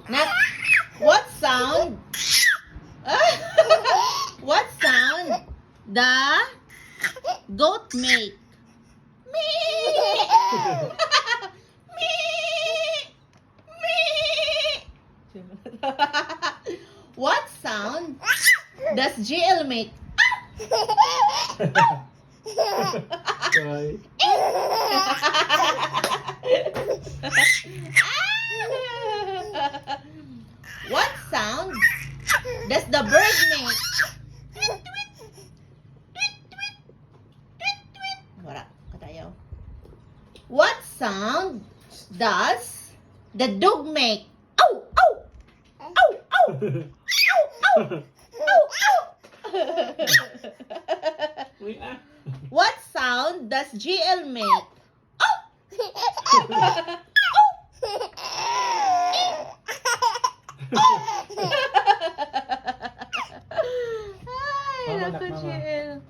Not what sound? What sound the goat make? Me. Me. Me. What sound does GL make? Cry. What sound does the bird make? Wala, katayaw. What sound does the dog make? Ow! Ow! Ow! Ow! Ow! Ow! Ow! Ow! Uy, ah. What sound does GL make? Ow! Ay, Mama, naku, mama. GL.